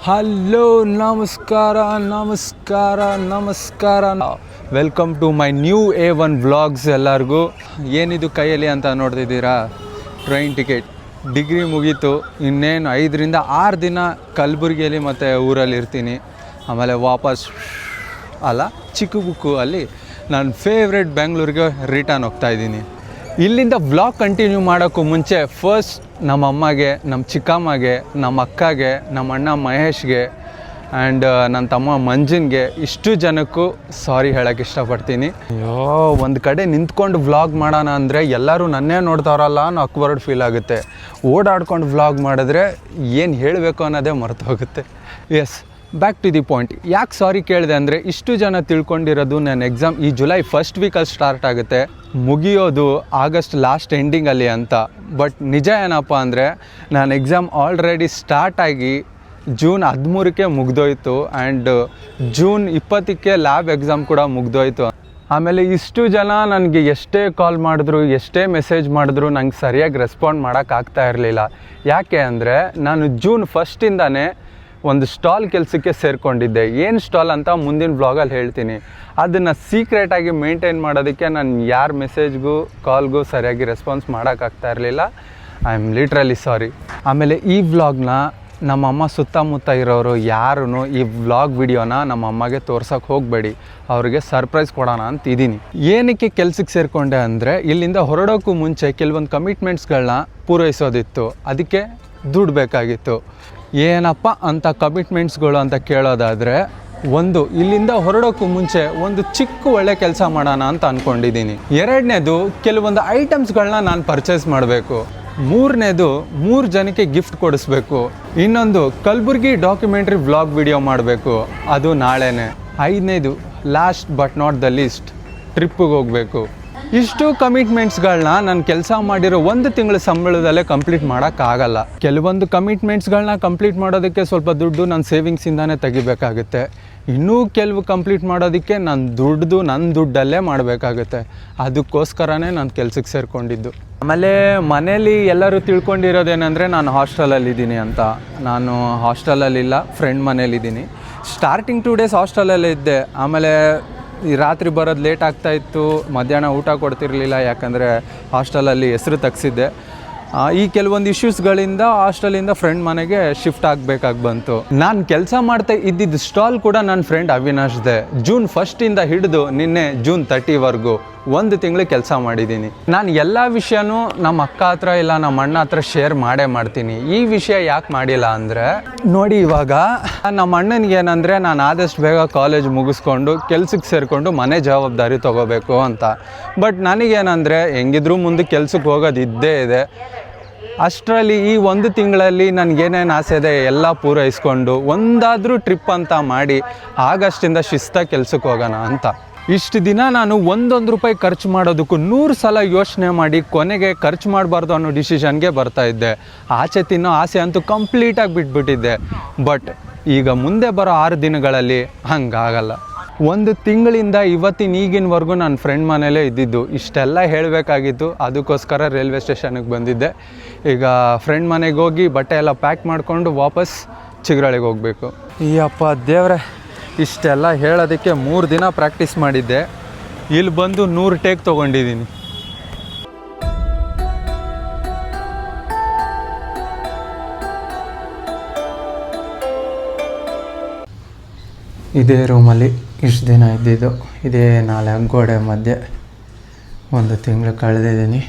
Hello ನಮಸ್ಕಾರ ನಮಸ್ಕಾರ ನಮಸ್ಕಾರ. Welcome to my new A1 vlogs. ಎಲ್ಲರಿಗೂ ಏನಿದು ಕೈಯಲ್ಲಿ ಅಂತ ನೋಡ್ತಿದ್ದೀರಾ? Train ticket. ಡಿಗ್ರಿ ಮುಗೀತು, ಇನ್ನೇನು 5 ರಿಂದ 6 ದಿನ ಕಲಬುರಗಿಯಲ್ಲಿ ಮತ್ತು ಊರಲ್ಲಿ ಇರ್ತೀನಿ. ಆಮೇಲೆ ವಾಪಸ್ ಚಿಕ್ಕಬುಕ್ಕು ಅಲ್ಲಿ ನನ್ನ ಫೇವ್ರೆಟ್ ಬೆಂಗಳೂರಿಗೆ ರಿಟರ್ನ್ ಹೋಗ್ತಾಯಿದ್ದೀನಿ. ಇಲ್ಲಿಂದ ವ್ಲಾಗ್ ಕಂಟಿನ್ಯೂ ಮಾಡೋಕ್ಕೂ ಮುಂಚೆ ಫಸ್ಟ್ ನಮ್ಮ ಅಮ್ಮಗೆ, ನಮ್ಮ ಚಿಕ್ಕಮ್ಮಗೆ, ನಮ್ಮ ಅಕ್ಕಗೆ, ನಮ್ಮ ಅಣ್ಣ ಮಹೇಶ್ಗೆ ಆ್ಯಂಡ್ ನನ್ನ ತಮ್ಮ ಮಂಜನ್ಗೆ, ಇಷ್ಟು ಜನಕ್ಕೂ ಸಾರಿ ಹೇಳೋಕ್ಕೆ ಇಷ್ಟಪಡ್ತೀನಿ. ಅಯ್ಯೋ, ಒಂದು ಕಡೆ ನಿಂತ್ಕೊಂಡು ವ್ಲಾಗ್ ಮಾಡೋಣ ಅಂದರೆ ಎಲ್ಲರೂ ನನ್ನೇ ನೋಡ್ತಾರಲ್ಲ ಅನ್ನೋ ಅಕ್ವರ್ಡ್ ಫೀಲ್ ಆಗುತ್ತೆ. ಓಡಾಡ್ಕೊಂಡು ವ್ಲಾಗ್ ಮಾಡಿದ್ರೆ ಏನು ಹೇಳಬೇಕು ಅನ್ನೋದೇ ಮರೆತು ಹೋಗುತ್ತೆ. Yes, back to the point. ಯಾಕೆ ಸಾರಿ ಕೇಳಿದೆ ಅಂದರೆ, ಇಷ್ಟು ಜನ ತಿಳ್ಕೊಂಡಿರೋದು ನನ್ನ ಎಕ್ಸಾಮ್ ಈ ಜುಲೈ ಫಸ್ಟ್ ವೀಕಲ್ಲಿ ಸ್ಟಾರ್ಟ್ ಆಗುತ್ತೆ, ಮುಗಿಯೋದು ಆಗಸ್ಟ್ ಲಾಸ್ಟ್ ಎಂಡಿಂಗಲ್ಲಿ ಅಂತ. ಬಟ್ ನಿಜ ಏನಪ್ಪ ಅಂದರೆ, ನಾನು ಎಕ್ಸಾಮ್ ಆಲ್ರೆಡಿ ಸ್ಟಾರ್ಟ್ ಆಗಿ ಜೂನ್ 13ಕ್ಕೆ ಮುಗ್ದೋಯ್ತು ಆ್ಯಂಡ್ ಜೂನ್ 20ಕ್ಕೆ ಲ್ಯಾಬ್ ಎಕ್ಸಾಮ್ ಕೂಡ ಮುಗ್ದೋಯ್ತು. ಆಮೇಲೆ ಇಷ್ಟು ಜನ ನನಗೆ ಎಷ್ಟೇ ಕಾಲ್ ಮಾಡಿದ್ರು, ಎಷ್ಟೇ ಮೆಸೇಜ್ ಮಾಡಿದ್ರು ನಂಗೆ ಸರಿಯಾಗಿ ರೆಸ್ಪಾಂಡ್ ಮಾಡೋಕ್ಕಾಗ್ತಾ ಇರಲಿಲ್ಲ. ಯಾಕೆ ಅಂದರೆ, ನಾನು ಜೂನ್ 1 ಒಂದು ಸ್ಟಾಲ್ ಕೆಲಸಕ್ಕೆ ಸೇರಿಕೊಂಡಿದ್ದೆ. ಏನು ಸ್ಟಾಲ್ ಅಂತ ಮುಂದಿನ ವ್ಲಾಗಲ್ಲಿ ಹೇಳ್ತೀನಿ. ಅದನ್ನು ಸೀಕ್ರೆಟಾಗಿ ಮೇಂಟೈನ್ ಮಾಡೋದಕ್ಕೆ ನಾನು ಯಾರ ಮೆಸೇಜ್ಗೂ ಕಾಲ್ಗೂ ಸರಿಯಾಗಿ ರೆಸ್ಪಾನ್ಸ್ ಮಾಡೋಕ್ಕಾಗ್ತಾ ಇರಲಿಲ್ಲ. ಐ ಆಮ್ ಲಿಟ್ರಲಿ ಸಾರಿ. ಆಮೇಲೆ ಈ ವ್ಲಾಗ್ನ ನಮ್ಮಮ್ಮ ಸುತ್ತಮುತ್ತ ಇರೋರು ಯಾರೂ ಈ ವ್ಲಾಗ್ ವಿಡಿಯೋನ ನಮ್ಮ ಅಮ್ಮಗೆ ತೋರ್ಸೋಕ್ಕೆ ಹೋಗಬೇಡಿ, ಅವ್ರಿಗೆ ಸರ್ಪ್ರೈಸ್ ಕೊಡೋಣ ಅಂತಿದ್ದೀನಿ. ಏನಕ್ಕೆ ಕೆಲಸಕ್ಕೆ ಸೇರಿಕೊಂಡೆ ಅಂದರೆ, ಇಲ್ಲಿಂದ ಹೊರಡೋಕ್ಕೂ ಮುಂಚೆ ಕೆಲವೊಂದು ಕಮಿಟ್ಮೆಂಟ್ಸ್ಗಳನ್ನ ಪೂರೈಸೋದಿತ್ತು. ಅದಕ್ಕೆ ದುಡ್ಡು ಬೇಕಾಗಿತ್ತು. ಏನಪ್ಪ ಅಂತ ಕಮಿಟ್ಮೆಂಟ್ಸ್ಗಳು ಅಂತ ಕೇಳೋದಾದರೆ, ಒಂದು, ಇಲ್ಲಿಂದ ಹೊರಡೋಕ್ಕೂ ಮುಂಚೆ ಒಂದು ಚಿಕ್ಕ ಒಳ್ಳೆ ಕೆಲಸ ಮಾಡೋಣ ಅಂತ ಅಂದ್ಕೊಂಡಿದ್ದೀನಿ. ಎರಡನೇದು, ಕೆಲವೊಂದು ಐಟಮ್ಸ್ಗಳನ್ನ ನಾನು ಪರ್ಚೇಸ್ ಮಾಡಬೇಕು. ಮೂರನೇದು, 3 ಜನಕ್ಕೆ ಗಿಫ್ಟ್ ಕೊಡಿಸ್ಬೇಕು. ಇನ್ನೊಂದು, ಕಲಬುರ್ಗಿ ಡಾಕ್ಯುಮೆಂಟ್ರಿ ವ್ಲಾಗ್ ವಿಡಿಯೋ ಮಾಡಬೇಕು, ಅದು ನಾಳೆನೇ. 5ನೇದು, last but not the least, ಟ್ರಿಪ್ಪಿಗೆ ಹೋಗಬೇಕು. ಇಷ್ಟು ಕಮಿಟ್ಮೆಂಟ್ಸ್ಗಳನ್ನ ನಾನು ಕೆಲಸ ಮಾಡಿರೋ 1 ತಿಂಗಳ ಸಂಬಳದಲ್ಲೇ ಕಂಪ್ಲೀಟ್ ಮಾಡೋಕ್ಕಾಗಲ್ಲ. ಕೆಲವೊಂದು ಕಮಿಟ್ಮೆಂಟ್ಸ್ಗಳನ್ನ ಕಂಪ್ಲೀಟ್ ಮಾಡೋದಕ್ಕೆ ಸ್ವಲ್ಪ ದುಡ್ಡು ನನ್ನ ಸೇವಿಂಗ್ಸಿಂದಾನೇ ತೆಗಿಬೇಕಾಗುತ್ತೆ. ಇನ್ನೂ ಕೆಲವು ಕಂಪ್ಲೀಟ್ ಮಾಡೋದಕ್ಕೆ ನನ್ನ ದುಡ್ಡಲ್ಲೇ ಮಾಡಬೇಕಾಗುತ್ತೆ. ಅದಕ್ಕೋಸ್ಕರನೇ ನಾನು ಕೆಲಸಕ್ಕೆ ಸೇರಿಕೊಂಡಿದ್ದು. ಆಮೇಲೆ ಮನೇಲಿ ಎಲ್ಲರೂ ತಿಳ್ಕೊಂಡಿರೋದೇನೆಂದರೆ, ನಾನು ಹಾಸ್ಟೆಲಲ್ಲಿದ್ದೀನಿ ಅಂತ. ನಾನು ಹಾಸ್ಟೆಲಲ್ಲಿಲ್ಲ, ಫ್ರೆಂಡ್ ಮನೇಲಿದ್ದೀನಿ. ಸ್ಟಾರ್ಟಿಂಗ್ 2 ಡೇಸ್ ಹಾಸ್ಟೆಲಲ್ಲೇ ಇದ್ದೆ. ಆಮೇಲೆ ಈ ರಾತ್ರಿ ಬರೋದು ಲೇಟ್ ಆಗ್ತಾಯಿತ್ತು, ಮಧ್ಯಾಹ್ನ ಊಟ ಕೊಡ್ತಿರಲಿಲ್ಲ, ಯಾಕಂದರೆ ಹಾಸ್ಟೆಲಲ್ಲಿ ಹೆಸರು ತೆಗ್ಸಿದ್ದೆ. ಈ ಕೆಲವೊಂದು ಇಶ್ಯೂಸ್ಗಳಿಂದ ಹಾಸ್ಟೆಲಿಂದ ಫ್ರೆಂಡ್ ಮನೆಗೆ ಶಿಫ್ಟ್ ಆಗಬೇಕಾಗಿ ಬಂತು. ನಾನು ಕೆಲಸ ಮಾಡ್ತಾ ಇದ್ದಿದ್ದು ಸ್ಟಾಲ್ ಕೂಡ ನನ್ನ ಫ್ರೆಂಡ್ ಅವಿನಾಶ್ದೆ. ಜೂನ್ 1 ಹಿಡಿದು ನಿನ್ನೆ ಜೂನ್ 30ವರೆಗೂ 1 ತಿಂಗಳು ಕೆಲಸ ಮಾಡಿದ್ದೀನಿ. ನಾನು ಎಲ್ಲ ವಿಷಯನೂ ನಮ್ಮ ಅಕ್ಕ ಹತ್ರ ಇಲ್ಲ ನಮ್ಮ ಅಣ್ಣ ಹತ್ರ ಶೇರ್ ಮಾಡ್ತೀನಿ. ಈ ವಿಷಯ ಯಾಕೆ ಮಾಡಿಲ್ಲ ಅಂದರೆ, ನೋಡಿ, ಇವಾಗ ನಮ್ಮ ಅಣ್ಣನಿಗೆ ಏನಂದರೆ, ನಾನು ಆದಷ್ಟು ಬೇಗ ಕಾಲೇಜ್ ಮುಗಿಸ್ಕೊಂಡು ಕೆಲ್ಸಕ್ಕೆ ಸೇರಿಕೊಂಡು ಮನೆ ಜವಾಬ್ದಾರಿ ತೊಗೋಬೇಕು ಅಂತ. ಬಟ್ ನನಗೇನಂದರೆ, ಹೆಂಗಿದ್ರೂ ಮುಂದೆ ಕೆಲ್ಸಕ್ಕೆ ಹೋಗೋದು ಇದ್ದೇ ಇದೆ. ಅಷ್ಟರಲ್ಲಿ ಈ 1 ತಿಂಗಳಲ್ಲಿ ನನಗೇನೇನು ಆಸೆ ಇದೆ ಎಲ್ಲ ಪೂರೈಸ್ಕೊಂಡು ಒಂದಾದರೂ ಟ್ರಿಪ್ ಅಂತ ಮಾಡಿ ಆಗಸ್ಟಿಂದ ಶಿಸ್ತಾಗಿ ಕೆಲ್ಸಕ್ಕೆ ಹೋಗೋಣ ಅಂತ. ಇಷ್ಟು ದಿನ ನಾನು 1 ರೂಪಾಯಿ ಖರ್ಚು ಮಾಡೋದಕ್ಕೂ 100 ಸಲ ಯೋಚನೆ ಮಾಡಿ ಕೊನೆಗೆ ಖರ್ಚು ಮಾಡಬಾರ್ದು ಅನ್ನೋ ಡಿಸಿಷನ್ಗೆ ಬರ್ತಾಯಿದ್ದೆ. ಆಚೆ ತಿನ್ನೋ ಆಸೆ ಅಂತೂ ಕಂಪ್ಲೀಟಾಗಿ ಬಿಟ್ಬಿಟ್ಟಿದ್ದೆ. ಬಟ್ ಈಗ ಮುಂದೆ ಬರೋ 6 ದಿನಗಳಲ್ಲಿ ಹಂಗಾಗಲ್ಲ. 1 ತಿಂಗಳಿಂದ ಈಗಿನವರೆಗೂ ನನ್ನ ಫ್ರೆಂಡ್ ಮನೇಲೇ ಇದ್ದಿದ್ದು. ಇಷ್ಟೆಲ್ಲ ಹೇಳಬೇಕಾಗಿತ್ತು, ಅದಕ್ಕೋಸ್ಕರ ರೈಲ್ವೆ ಸ್ಟೇಷನ್ಗೆ ಬಂದಿದ್ದೆ. ಈಗ ಫ್ರೆಂಡ್ ಮನೆಗೆ ಹೋಗಿ ಬಟ್ಟೆ ಎಲ್ಲ ಪ್ಯಾಕ್ ಮಾಡಿಕೊಂಡು ವಾಪಸ್ ಚಿಗರಳ್ಳಿಗೆ ಹೋಗಬೇಕು. ಅಪ್ಪ ದೇವ್ರೆ, ಇಷ್ಟೆಲ್ಲ ಹೇಳೋದಕ್ಕೆ 3 ದಿನ ಪ್ರಾಕ್ಟೀಸ್ ಮಾಡಿದ್ದೆ. ಇಲ್ಲಿ ಬಂದು 100 ಟೇಕ್ ತೊಗೊಂಡಿದ್ದೀನಿ. ಇದೇ ರೂಮಲ್ಲಿ ಇಷ್ಟು ದಿನ ಇದ್ದಿದ್ದು. ಇದೇ 4 ಗೋಡೆ ಮಧ್ಯೆ 1 ತಿಂಗಳು ಕಳೆದಿದ್ದೀನಿ.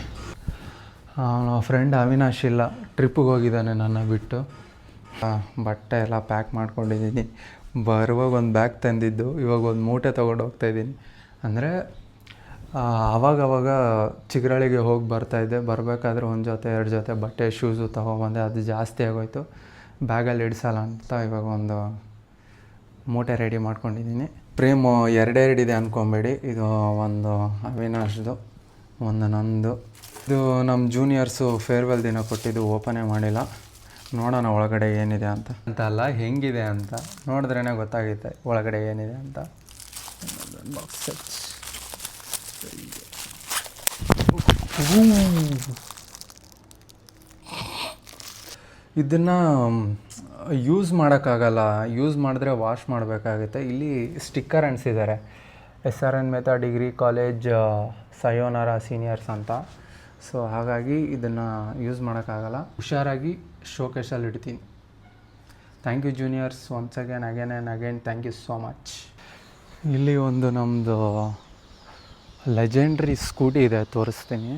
ಫ್ರೆಂಡ್ ಅವಿನಾಶ್ ಇಲ್ಲ, ಟ್ರಿಪ್ಪಿಗೆ ಹೋಗಿದ್ದಾನೆ ನನ್ನ ಬಿಟ್ಟು. ಬಟ್ಟೆ ಎಲ್ಲ ಪ್ಯಾಕ್ ಮಾಡ್ಕೊಂಡಿದ್ದೀನಿ. ಬರುವಾಗ ಒಂದು ಬ್ಯಾಗ್ ತಂದಿದ್ದು, ಇವಾಗ ಒಂದು ಮೂಟೆ ತೊಗೊಂಡು ಹೋಗ್ತಾಯಿದ್ದೀನಿ. ಅಂದರೆ ಆವಾಗವಾಗ ಚಿಗರಳ್ಳಿಗೆ ಹೋಗಿ ಬರ್ತಾಯಿದ್ದೆ. ಬರಬೇಕಾದ್ರೆ 1 ಜೊತೆ 2 ಜೊತೆ ಬಟ್ಟೆ ಶೂಸು ತೊಗೊಬಂದೆ. ಅದು ಜಾಸ್ತಿ ಆಗೋಯ್ತು, ಬ್ಯಾಗಲ್ಲಿ ಇಡ್ಸಲ್ಲ ಅಂತ ಇವಾಗ ಒಂದು ಮೂಟೆ ರೆಡಿ ಮಾಡ್ಕೊಂಡಿದ್ದೀನಿ. ಫ್ರೇಮು 2 ಇದೆ ಅಂದ್ಕೊಬೇಡಿ. ಇದು ಒಂದು ಅವಿನಾಶ್ದು, ಒಂದು ನಂದು. ಇದು ನಮ್ಮ ಜೂನಿಯರ್ಸು ಫೇರ್ವೆಲ್ ದಿನ ಕೊಟ್ಟಿದ್ದು, ಓಪನೇ ಮಾಡಿಲ್ಲ. ನೋಡೋಣ ಒಳಗಡೆ ಏನಿದೆ ಅಂತ ಅಲ್ಲ, ಹೆಂಗಿದೆ ಅಂತ ನೋಡಿದ್ರೇ ಗೊತ್ತಾಗುತ್ತೆ ಒಳಗಡೆ ಏನಿದೆ ಅಂತ. ಬಾಕ್ಸ್ ಇದನ್ನು ಯೂಸ್ ಮಾಡೋಕ್ಕಾಗಲ್ಲ, ಯೂಸ್ ಮಾಡಿದ್ರೆ ವಾಶ್ ಮಾಡಬೇಕಾಗುತ್ತೆ. ಇಲ್ಲಿ ಸ್ಟಿಕ್ಕರ್ ಅಂಟಿಸಿದ್ದಾರೆ, SRN ಮೆಥಾ ಡಿಗ್ರಿ ಕಾಲೇಜ್ ಸಯೋನಾರ ಸೀನಿಯರ್ಸ್ ಅಂತ. ಸೊ ಹಾಗಾಗಿ ಇದನ್ನು ಯೂಸ್ ಮಾಡೋಕ್ಕಾಗಲ್ಲ. ಹುಷಾರಾಗಿ ಶೋಕೇಶಲ್ಲಿ ಇಡ್ತೀನಿ. Thank you juniors, once again and again thank you so much. ಇಲ್ಲಿ ಒಂದು ನಮ್ಮದು ಲೆಜೆಂಡ್ರಿ ಸ್ಕೂಟಿ ಇದೆ, ತೋರಿಸ್ತೀನಿ.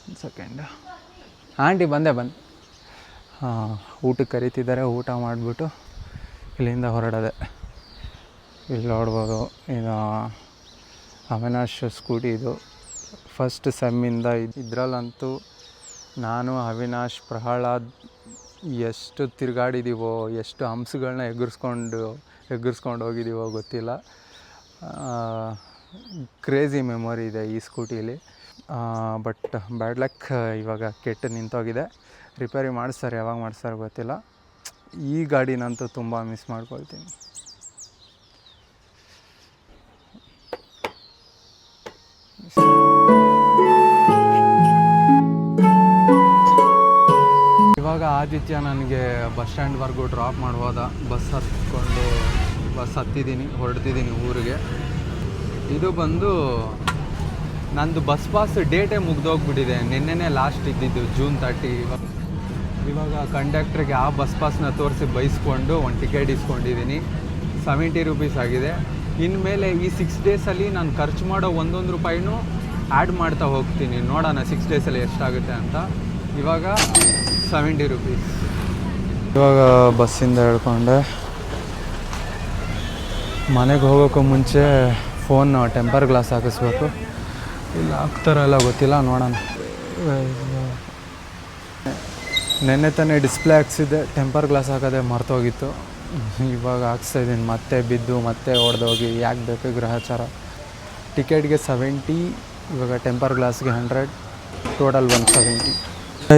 ಒಂದು ಸೆಕೆಂಡ್. ಆಂಟಿ ಬಂದೆ ಊಟಕ್ಕೆ ಕರೀತಿದ್ದಾರೆ. ಊಟ ಮಾಡಿಬಿಟ್ಟು ಇಲ್ಲಿಂದ ಹೊರಡೋದೆ. ಇಲ್ಲಿ ನೋಡ್ಬೋದು, ಇದು ಅವಿನಾಶ್ ಸ್ಕೂಟಿ. ಇದು ಫಸ್ಟ್ ಸೆಮ್ಮಿಂದ ಇದರಲ್ಲಂತೂ ನಾನು, ಅವಿನಾಶ್, ಪ್ರಹ್ಲಾದ್ ಎಷ್ಟು ತಿರುಗಾಡಿದ್ದೀವೋ, ಎಷ್ಟು ಹಂಪ್ಸ್ಗಳನ್ನ ಎಗ್ಗಿಸ್ಕೊಂಡು ಹೋಗಿದ್ದೀವೋ ಗೊತ್ತಿಲ್ಲ. ಕ್ರೇಜಿ ಮೆಮೊರಿ ಇದೆ ಈ ಸ್ಕೂಟೀಲಿ. ಬಟ್ ಬ್ಯಾಡ್ ಲಕ್, ಇವಾಗ ಕೆಟ್ಟು ನಿಂತೋಗಿದೆ. ರಿಪೇರಿ ಮಾಡಿಸ್ತಾರೆ, ಯಾವಾಗ ಮಾಡಿಸ್ತಾರೆ ಗೊತ್ತಿಲ್ಲ. ಈ ಗಾಡಿನಂತೂ ತುಂಬ ಮಿಸ್ ಮಾಡ್ಕೊಳ್ತೀನಿ. ಇವಾಗ ಆದಿತ್ಯ ನನಗೆ ಬಸ್ ಸ್ಟ್ಯಾಂಡ್ವರೆಗೂ ಡ್ರಾಪ್ ಮಾಡ್ಬೋದ. ಬಸ್ ಹತ್ತಿದ್ದೀನಿ, ಹೊರಡ್ತಿದ್ದೀನಿ ಊರಿಗೆ. ಇದು ಬಂದು ನಂದು ಬಸ್ ಪಾಸ್ ಡೇಟೇ ಮುಗ್ದೋಗ್ಬಿಟ್ಟಿದೆ. ನಿನ್ನೆನೇ ಲಾಸ್ಟ್ ಇದ್ದಿದ್ದು, June 30. ಇವಾಗ ಕಂಡಕ್ಟ್ರಿಗೆ ಆ ಬಸ್ ಪಾಸ್ನ ತೋರಿಸಿ ಬೈಸ್ಕೊಂಡು ಒಂದು ಟಿಕೆಟ್ ಇಸ್ಕೊಂಡಿದ್ದೀನಿ. 70 ರೂಪೀಸ್ ಆಗಿದೆ. ಇನ್ಮೇಲೆ ಈ 6 ಡೇಸಲ್ಲಿ ನಾನು ಖರ್ಚು ಮಾಡೋ ಒಂದೊಂದು ರೂಪಾಯಿನೂ ಆ್ಯಡ್ ಮಾಡ್ತಾ ಹೋಗ್ತೀನಿ. ನೋಡೋಣ 6 ಡೇಸಲ್ಲಿ ಎಷ್ಟಾಗುತ್ತೆ ಅಂತ. ಇವಾಗ 70 ರೂಪೀಸ್. ಇವಾಗ ಬಸ್ಸಿಂದ ಹೇಳ್ಕೊಂಡೆ ಮನೆಗೆ ಹೋಗೋಕ್ಕೂ ಮುಂಚೆ ಫೋನ್ ಟೆಂಪರ್ ಗ್ಲಾಸ್ ಹಾಕಿಸ್ಬೇಕು. ಇಲ್ಲ ಹಾಕ್ತಾರಲ್ಲ ಗೊತ್ತಿಲ್ಲ, ನೋಡೋಣ. ನೆನ್ನೆ ತಾನೇ ಡಿಸ್ಪ್ಲೇ ಹಾಕ್ಸಿದ್ದೆ, ಟೆಂಪರ್ ಗ್ಲಾಸ್ ಹಾಕೋದೇ ಮರ್ತೋಗಿತ್ತು. ಇವಾಗ ಹಾಕ್ಸ್ತಾಯಿದ್ದೀನಿ. ಮತ್ತೆ ಬಿದ್ದು ಮತ್ತೆ ಹೊಡೆದೋಗಿ ಯಾಕೆ ಬೇಕು ಗ್ರಹಚಾರ. ಟಿಕೆಟ್ಗೆ 70, ಇವಾಗ ಟೆಂಪರ್ ಗ್ಲಾಸ್ಗೆ 100, ಟೋಟಲ್ 170.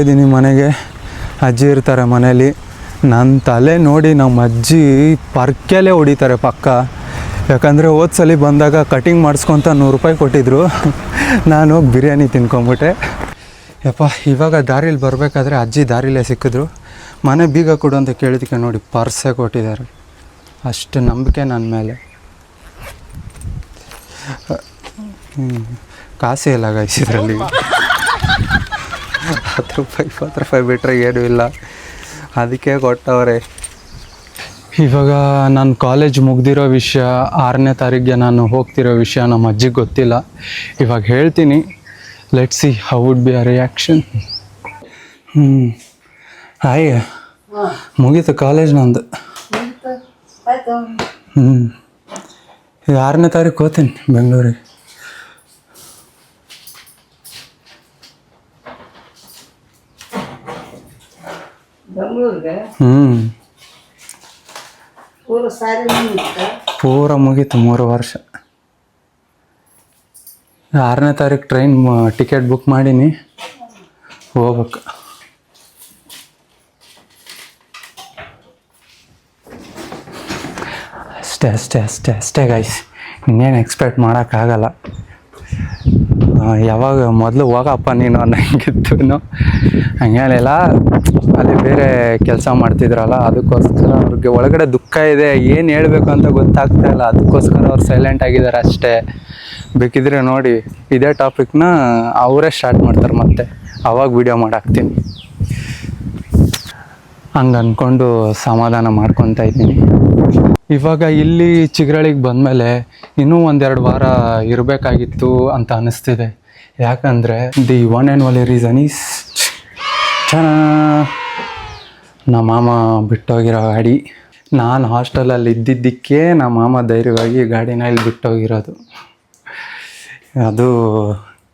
ಇದ್ದೀನಿ ಮನೆಗೆ. ಅಜ್ಜಿ ಇರ್ತಾರೆ ಮನೇಲಿ. ನನ್ನ ತಲೆ ನೋಡಿ ನಮ್ಮ ಅಜ್ಜಿ ಪರ್ಕೆಲೇ ಹೊಡಿತಾರೆ ಪಕ್ಕ. ಯಾಕಂದರೆ ಸಲ ಬಂದಾಗ ಕಟಿಂಗ್ ಮಾಡಿಸ್ಕೊತ 100 ರೂಪಾಯಿ ಕೊಟ್ಟಿದ್ರು. ನಾನು ಹೋಗಿ ಬಿರಿಯಾನಿ ತಿನ್ಕೊಂಬಿಟ್ಟೆ. ಯಪ್ಪ, ಇವಾಗ ದಾರಿಲಿ ಬರಬೇಕಾದ್ರೆ ಅಜ್ಜಿ ದಾರಿಲೇ ಸಿಕ್ಕಿದ್ರು. ಮನೆ ಬೀಗ ಕೊಡು ಅಂತ ಕೇಳಿದಕ್ಕೆ ನೋಡಿ ಪರ್ಸೇ ಕೊಟ್ಟಿದ್ದಾರೆ. ಅಷ್ಟು ನಂಬಿಕೆ ನನ್ನ ಮೇಲೆ. ಕಾಸೇ ಇಲ್ಲ ಗೈಸ್ ಇದರಲ್ಲಿ. 10 ರೂಪಾಯಿ 20 ರೂಪಾಯಿ ಬಿಟ್ಟರೆ ಏನೂ ಇಲ್ಲ, ಅದಕ್ಕೆ ಕೊಟ್ಟವ್ರೆ. ಇವಾಗ ನಾನು ಕಾಲೇಜ್ ಮುಗ್ದಿರೋ ವಿಷಯ, 6ನೇ ತಾರೀಕಿಗೆ ನಾನು ಹೋಗ್ತಿರೋ ವಿಷಯ ನಮ್ಮ ಅಜ್ಜಿಗೆ ಗೊತ್ತಿಲ್ಲ. ಇವಾಗ ಹೇಳ್ತೀನಿ. Let's see how would be a reaction. Hi, ಮುಗೀತು ಕಾಲೇಜ್ ನಂದು. ಈಗ 6ನೇ ತಾರೀಕು ಹೋಗ್ತೀನಿ ಬೆಂಗಳೂರಿಗೆ. ಪೂರ ಮುಗೀತು 3 ವರ್ಷ. 6ನೇ ತಾರೀಕು ಟ್ರೈನ್ ಟಿಕೆಟ್ ಬುಕ್ ಮಾಡೀನಿ, ಹೋಗ್ಬೇಕು. ಅಷ್ಟೇ ಗೈಸ್, ಇನ್ನೇನು ಎಕ್ಸ್ಪೆಕ್ಟ್ ಮಾಡೋಕ್ಕಾಗಲ್ಲ. ಯಾವಾಗ ಮೊದಲು ಹೋಗಪ್ಪ ನೀನು ಅನ್ನಂಗಿತ್ತು. ಹಂಗೇನಿಲ್ಲ, ಅಲ್ಲಿ ಬೇರೆ ಕೆಲಸ ಮಾಡ್ತಿದ್ರಲ್ಲ, ಅದಕ್ಕೋಸ್ಕರ ಅವ್ರಿಗೆ ಒಳಗಡೆ ದುಃಖ ಇದೆ. ಏನು ಹೇಳಬೇಕು ಅಂತ ಗೊತ್ತಾಗ್ತಾ ಇಲ್ಲ, ಅದಕ್ಕೋಸ್ಕರ ಅವ್ರು ಸೈಲೆಂಟ್ ಆಗಿದ್ದಾರೆ ಅಷ್ಟೇ. ಬೇಕಿದ್ರೆ ನೋಡಿ, ಇದೇ ಟಾಪಿಕ್ನ ಅವರೇ ಸ್ಟಾರ್ಟ್ ಮಾಡ್ತಾರೆ ಮತ್ತೆ, ಅವಾಗ ವಿಡಿಯೋ ಮಾಡಾಕ್ತೀನಿ. ಹಂಗೆ ಅಂದ್ಕೊಂಡು ಸಮಾಧಾನ ಮಾಡ್ಕೊತಾ ಇದ್ದೀನಿ. ಇವಾಗ ಇಲ್ಲಿ ಚಿಗರಳ್ಳಿಗೆ ಬಂದಮೇಲೆ ಇನ್ನೂ 1-2 ವಾರ ಇರಬೇಕಾಗಿತ್ತು ಅಂತ ಅನ್ನಿಸ್ತಿದೆ. ಯಾಕಂದರೆ the one and only reason is ನಮ್ಮ ಮಾಮ ಬಿಟ್ಟೋಗಿರೋ ಗಾಡಿ. ನಾನು ಹಾಸ್ಟೆಲಲ್ಲಿ ಇದ್ದಿದ್ದಕ್ಕೆ ನಮ್ಮ ಮಾಮ ಧೈರ್ಯವಾಗಿ ಗಾಡಿನ ಇಲ್ಲಿ ಬಿಟ್ಟೋಗಿರೋದು. ಅದು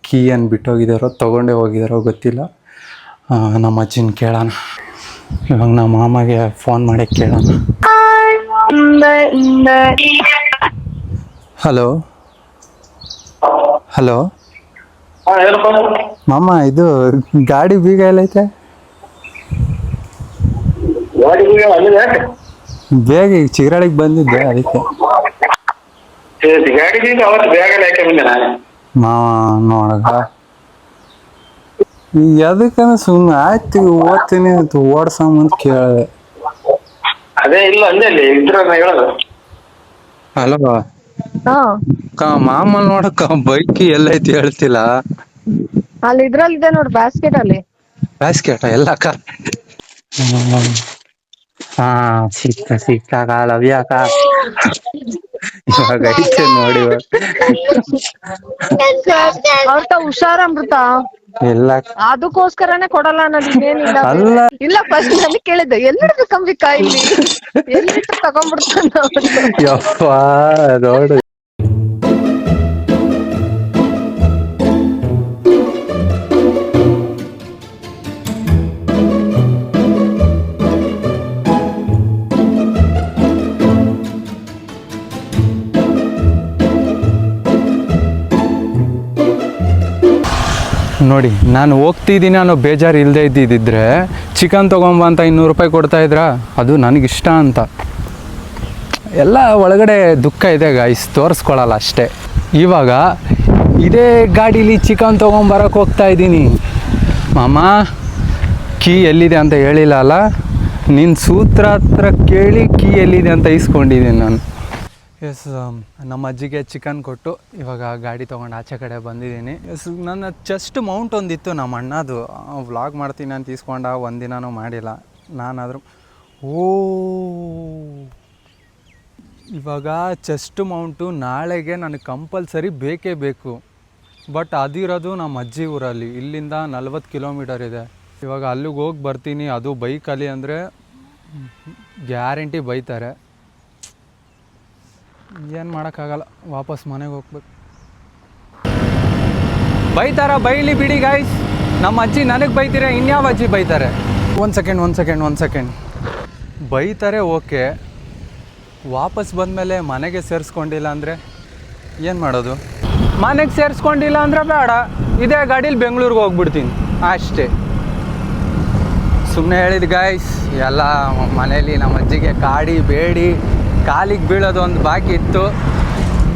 ಕೀಯನ್ನು ಬಿಟ್ಟೋಗಿದ್ದಾರೋ ತೊಗೊಂಡೇ ಹೋಗಿದ್ದಾರೋ ಗೊತ್ತಿಲ್ಲ. ನಮ್ಮ ಅಜ್ಜಿನ ಕೇಳೋಣ. ಇವಾಗ ನಮ್ಮ ಮಾಮಗೆ ಫೋನ್ ಮಾಡಿ ಕೇಳೋಣ. ಹಲೋ ಹಲೋ ಮಾಮ, ಇದು ಗಾಡಿ ಬೀಗ ಎಲ್ಲೈತೆ? ಬೇಗ ಈಗ ಚಿಗರಳಿಗೆ ಬಂದಿದ್ದೆ, ಅದಕ್ಕೆ. ಮಾವ ನೋಡಗ ಎದಕ್ಕಂದ್ರೆ ಸುಮ್ಮನೆ ಆಯ್ತು ಓದ್ತೀನಿ ಅಂತ ಓಡ್ಸಂಬಂತ ಕೇಳಿದೆ. ಅದೇ ಇಲ್ಲ ಅಂದೆ ಅಲ್ಲಿ ಇದ್ರನ್ನ ಹೇಳೋದು. ಹಲೋ ಮಾಮೂಲ್ ನೋಡಕ್ಕ ಬೈಕ್ ಎಲ್ಲೈತಿ ಹೇಳ್ತಿಲ್ಲ. ಅಲ್ಲಿ ಇದ್ರಲ್ಲಿದೆ ನೋಡು ಬ್ಯಾಸ್ಕೆಟ್ ಅಲ್ಲಿ. ಬ್ಯಾಸ್ಕೆಟ ಎಲ್ಲ ಹಾ ಸಿಕ್ಕ ಲವ್ಯಾಕ ಇವಾಗ ಐತೆ ನೋಡಿ ಇವಾಗ. ಅವ್ರತ ಹುಷಾರ ಅಮೃತ. ಎಲ್ಲ ಅದಕ್ಕೋಸ್ಕರನೇ ಕೊಡಲ್ಲ ಅನ್ನೋದು ಇನ್ನೇನಿಲ್ಲ. ಅಲ್ಲ ಇಲ್ಲ ಫಸ್ಟ್ ನನಗೆ ಕೇಳಿದ್ದೆ ಎಲ್ಲಿಡ್ದು ಕಂಬಿಕ ಇಲ್ಲಿ ಎಲ್ಲಿಟ್ಟು ತಗೊಂಡ್ಬಿಡ್ತಾನ ಅವನು. ಯಪ್ಪ ನೋಡು. ನೋಡಿ ನಾನು ಹೋಗ್ತಿದ್ದೀನಿ ಅನ್ನೋ ಬೇಜಾರು ಇಲ್ಲದೆ ಇದ್ದಿದ್ದರೆ ಚಿಕನ್ ತೊಗೊಂಬ ಅಂತ 200 ರೂಪಾಯಿ ಕೊಡ್ತಾಯಿದ್ರಾ, ಅದು ನನಗಿಷ್ಟ ಅಂತ. ಎಲ್ಲ ಒಳಗಡೆ ದುಃಖ ಇದೆ ಗಾಯ್ಸ್, ತೋರಿಸ್ಕೊಳ್ಳಲ್ಲ ಅಷ್ಟೇ. ಇವಾಗ ಇದೇ ಗಾಡೀಲಿ ಚಿಕನ್ ತೊಗೊಂಬರಕ್ಕೆ ಹೋಗ್ತಾ ಇದ್ದೀನಿ. ಮಾಮ ಕೀ ಎಲ್ಲಿದೆ ಅಂತ ಹೇಳಿಲ್ಲ ಅಲ್ಲ, ನಿನ್ನ ಸೂತ್ರ ಹತ್ರ ಕೇಳಿ ಕೀ ಎಲ್ಲಿದೆ ಅಂತ ಇಸ್ಕೊಂಡಿದ್ದೀನಿ ನಾನು. ಎಸ್, ನಮ್ಮ ಅಜ್ಜಿಗೆ ಚಿಕನ್ ಕೊಟ್ಟು ಇವಾಗ ಗಾಡಿ ತೊಗೊಂಡು ಆಚೆ ಕಡೆ ಬಂದಿದ್ದೀನಿ. ಎಸ್, ನನ್ನ ಚೆಸ್ಟ್ ಮೌಂಟ್ ಒಂದಿತ್ತು ನಮ್ಮ ಅಣ್ಣದು, ವ್ಲಾಗ್ ಮಾಡ್ತೀನಿ ಅಂತ ಇಸ್ಕೊಂಡ, ಒಂದಿನನೂ ಮಾಡಿಲ್ಲ. ನಾನಾದರೂ ಇವಾಗ ಚೆಸ್ಟ್ ಮೌಂಟು ನಾಳೆಗೆ ನನಗೆ ಕಂಪಲ್ಸರಿ ಬೇಕೇ ಬೇಕು. ಬಟ್ ಅದಿರೋದು ನಮ್ಮ ಅಜ್ಜಿ ಊರಲ್ಲಿ, ಇಲ್ಲಿಂದ 40 ಕಿಲೋಮೀಟರ್ ಇದೆ. ಇವಾಗ ಅಲ್ಲಿಗೆ ಹೋಗಿ ಬರ್ತೀನಿ, ಅದು ಬೈಕಲ್ಲಿ ಅಂದರೆ ಗ್ಯಾರಂಟಿ ಬೈತಾರೆ. ಏನು ಮಾಡೋಕ್ಕಾಗಲ್ಲ, ವಾಪಸ್ ಮನೆಗೆ ಹೋಗ್ಬೇಕು. ಬೈಲಿ ಬಿಡಿ ಗಾಯ್ಸ್, ನಮ್ಮ ಅಜ್ಜಿ ನನಗೆ ಬೈತೀರ, ಇನ್ಯಾವ ಅಜ್ಜಿ ಬೈತಾರೆ? ಒಂದು ಸೆಕೆಂಡ್ ಬೈತಾರೆ ಓಕೆ, ವಾಪಸ್ ಬಂದಮೇಲೆ ಮನೆಗೆ ಸೇರಿಸ್ಕೊಂಡಿಲ್ಲ ಅಂದರೆ ಏನು ಮಾಡೋದು? ಮನೆಗೆ ಸೇರಿಸ್ಕೊಂಡಿಲ್ಲ ಅಂದರೆ ಬೇಡ, ಇದೇ ಗಾಡೀಲಿ ಬೆಂಗಳೂರಿಗೆ ಹೋಗ್ಬಿಡ್ತೀನಿ ಅಷ್ಟೇ. ಸುಮ್ಮನೆ ಹೇಳಿದ್ದು ಗಾಯ್ಸ್, ಎಲ್ಲ ಮನೇಲಿ ನಮ್ಮ ಅಜ್ಜಿಗೆ ಕಾಡಿ ಬೇಡಿ ಕಾಲಿಗೆ ಬೀಳೋದು ಒಂದು ಬಾಕಿ ಇತ್ತು,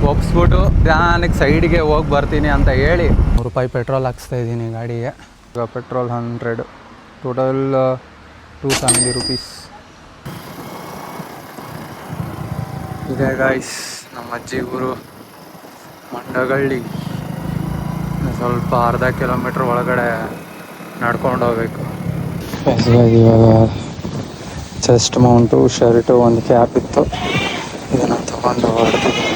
ಒಪ್ಸ್ಬಿಟ್ಟು ನಿಧಾನಕ್ಕೆ ಸೈಡಿಗೆ ಹೋಗಿ ಬರ್ತೀನಿ ಅಂತ ಹೇಳಿ 100 ರೂಪಾಯಿ ಪೆಟ್ರೋಲ್ ಹಾಕ್ಸ್ತಾಯಿದ್ದೀನಿ ಗಾಡಿಗೆ. ಈಗ ಪೆಟ್ರೋಲ್ 100, ಟೋಟಲ್ 270 ರೂಪೀಸ್ ಇದೆ ಗಾಯ್ಸ್. ನಮ್ಮ ಅಜ್ಜಿ ಊರು ಮಂಡಗಳ್ಳಿ, ಸ್ವಲ್ಪ ಅರ್ಧ ಕಿಲೋಮೀಟ್ರ್ ಒಳಗಡೆ ನಡ್ಕೊಂಡು ಹೋಗ್ಬೇಕು. ಇವಾಗ ಚೆಸ್ಟ್ ಮೌಂಟು, ಶರ್ಟು, ಒಂದು ಕ್ಯಾಪ್ ಇತ್ತು, ಇದನ್ನು ತೊಗೊಂಡು ಹೊರಡ್ತಿದ್ದೀನಿ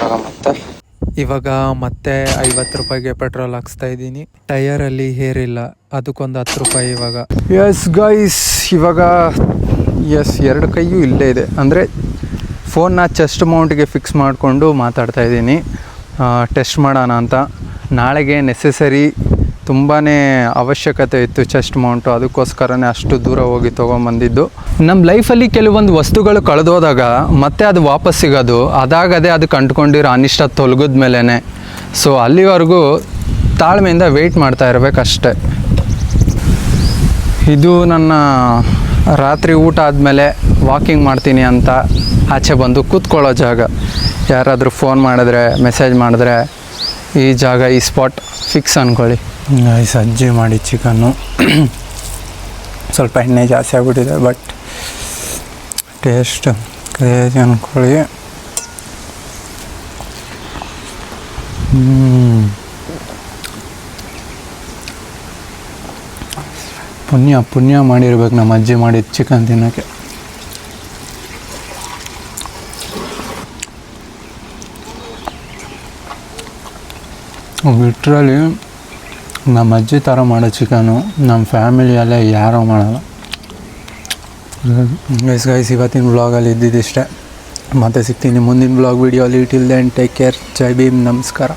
ಇವಾಗ ಮತ್ತೆ 50 ರೂಪಾಯಿಗೆ ಪೆಟ್ರೋಲ್ ಹಾಕ್ಸ್ತಾ ಇದ್ದೀನಿ. ಟಯರಲ್ಲಿ ಹೇರ್ ಇಲ್ಲ, ಅದಕ್ಕೊಂದು 10 ರೂಪಾಯಿ ಇವಾಗ. ಎಸ್ ಗೈಸ್, ಇವಾಗ 2 ಕೈಯೂ ಇಲ್ಲೇ ಇದೆ, ಅಂದರೆ ಫೋನ್ನ ಚೆಸ್ಟ್ ಮೌಂಟ್ಗೆ ಫಿಕ್ಸ್ ಮಾಡಿಕೊಂಡು ಮಾತಾಡ್ತಾ ಇದ್ದೀನಿ. ಟೆಸ್ಟ್ ಮಾಡೋಣ ಅಂತ. ನಾಳೆಗೆ ನೆಸೆಸರಿ ತುಂಬಾ ಅವಶ್ಯಕತೆ ಇತ್ತು ಚೆಸ್ಟ್ ಮೌಂಟು, ಅದಕ್ಕೋಸ್ಕರನೇ ಅಷ್ಟು ದೂರ ಹೋಗಿ ತೊಗೊಂಬಂದಿದ್ದು. ನಮ್ಮ ಲೈಫಲ್ಲಿ ಕೆಲವೊಂದು ವಸ್ತುಗಳು ಕಳೆದೋದಾಗ ಮತ್ತೆ ಅದು ವಾಪಸ್ ಸಿಗೋದು ಅದಾಗದೇ ಅದಕ್ಕೆ ಅಂಟ್ಕೊಂಡಿರೋ ಅನಿಷ್ಟ ತೊಲಗಿದ ಮೇಲೇ. ಸೊ ಅಲ್ಲಿವರೆಗೂ ತಾಳ್ಮೆಯಿಂದ ವೆಯ್ಟ್ ಮಾಡ್ತಾ ಇರಬೇಕಷ್ಟೆ. ಇದು ನನ್ನ ರಾತ್ರಿ ಊಟ ಆದಮೇಲೆ ವಾಕಿಂಗ್ ಮಾಡ್ತೀನಿ ಅಂತ ಆಚೆ ಬಂದು ಕೂತ್ಕೊಳ್ಳೋ ಜಾಗ. ಯಾರಾದರೂ ಫೋನ್ ಮಾಡಿದ್ರೆ, ಮೆಸೇಜ್ ಮಾಡಿದ್ರೆ ಈ ಜಾಗ, ಈ ಸ್ಪಾಟ್ ಫಿಕ್ಸ್ ಅಂದ್ಕೊಳ್ಳಿ. ಅಜ್ಜಿ ಮಾಡಿ ಚಿಕನ್ನು ಸ್ವಲ್ಪ ಎಣ್ಣೆ ಜಾಸ್ತಿ ಆಗಿಬಿಟ್ಟಿದೆ, ಬಟ್ ಟೇಸ್ಟ್ ಕ್ರೇಜಿ ಅಂದ್ಕೊಳ್ಳಿ. ಪುಣ್ಯ ಮಾಡಿರ್ಬೇಕು ನಮ್ಮ ಅಜ್ಜಿ ಮಾಡಿದ ಚಿಕನ್ ತಿನ್ನೋಕ್ಕೆ. ಲಿಟ್ರಲಿ ನಮ್ಮ ಅಜ್ಜಿ ಥರ ಮಾಡೋ ಚಿಕನು ನಮ್ಮ ಫ್ಯಾಮಿಲಿಯಲ್ಲೇ ಯಾರೂ ಮಾಡಲ್ಲ. ಗೈಸ್ ಇವತ್ತಿನ ವ್ಲಾಗಲ್ಲಿ ಇದ್ದಿದ್ದಿಷ್ಟೇ. ಮತ್ತೆ ಸಿಗ್ತೀನಿ ಮುಂದಿನ ವ್ಲಾಗ್ ವೀಡಿಯೋಲಿ. Till then take care. ಜೈ ಭೀಮ್, ನಮಸ್ಕಾರ.